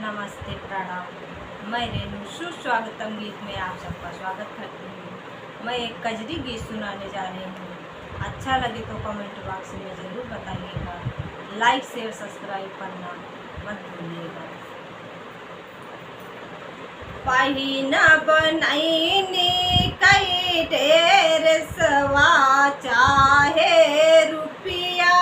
नमस्ते प्रणाम। मैं रेणु सुस्वागतम गीत में आप सबका स्वागत करती हूँ। मैं एक कजरी गीत सुनाने जा रही हूँ। अच्छा लगे तो कमेंट बॉक्स में ज़रूर बताइएगा। लाइक शेयर सब्सक्राइब करना मत भूलिएगा। पहिना बनैनी कई ढेर सवा चाहे रुपया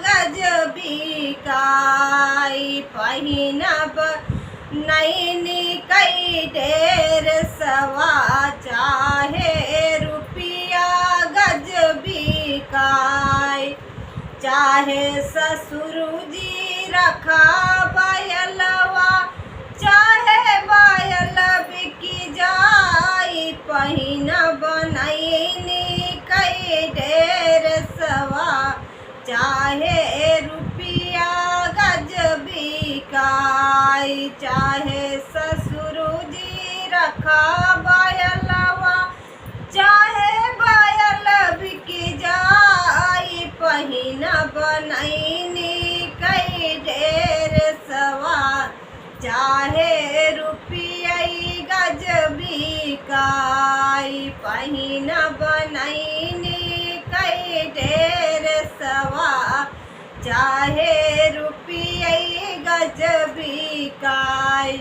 गजबी काई। पहिना बनैनी कई ढेर सवा चाहे रुपया गजबी काई। चाहे ससुर जी रखा बयलवा चाहे बायल बिकी जाई। पहिना बनैनी कई ढेर सवा चाहे रुपया गजबी काई। चाहे ससुर जी रखा बायलवा चाहे बायल बिकी जाई। पहिना बनैनी कई ढेर सवा चाहे रुपया गजबी काई। पहिना बनैनी कई ढेर सवा चाहे रुपया गजबी काई।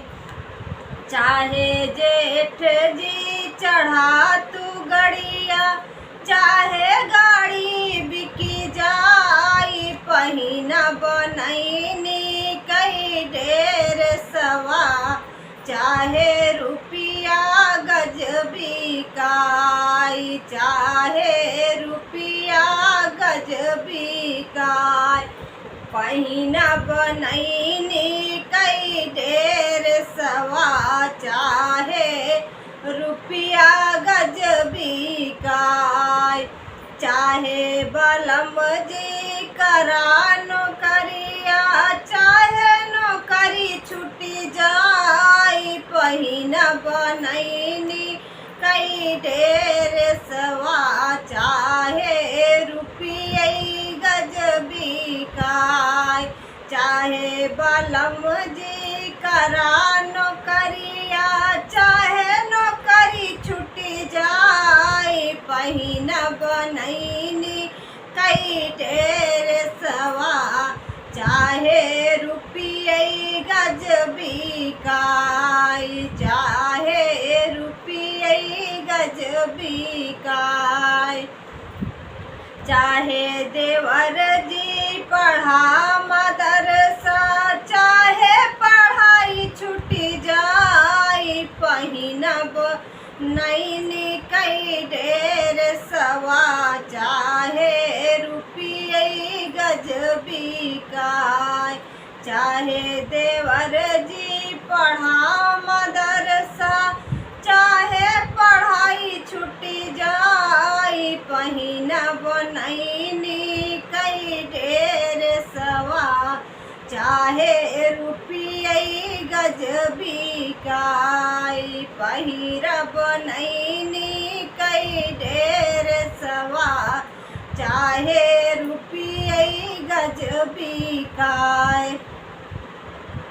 चाहे जेठ जी चढ़ा तू गड़िया चाहे गाड़ी बिकी जाई। पहिना बनैनी कई ढेर सवा चाहे रुपया गजबी काई। चाहे रुपया गजबी काई। पहिना बनैनी कई ढेर सवा चाहे रुपया गजबी काई। चाहे बलम जी करा नौकरिया चाहे नौकरी छुटी जाई। पहिना बनैनी कई ढेर सवा चाहे रुपया गजबी काई। चाहे बलम जी करा नौकरिया चाहे नौकरी छुटी जाई। पहिना बनैनी कई ढेर सवा चाहे रुपया गजबी काई। चाहे रुपया गजबी काई। चाहे देवर जी पढ़ा मदरसा चाहे पढ़ाई छुटी जाई। पहिना बनैनी कई ढेर सवा चाहे रुपया गजबी काई। चाहे देवर जी पढ़ा मदरसा चाहे पढ़ाई छुटी जाई। पहिना बनैनी कई ढेर सवा चाहे रुपया गजबी काई। पहिरा बनैनी कई ढेर सवा चाहे रुपया गजबी काई।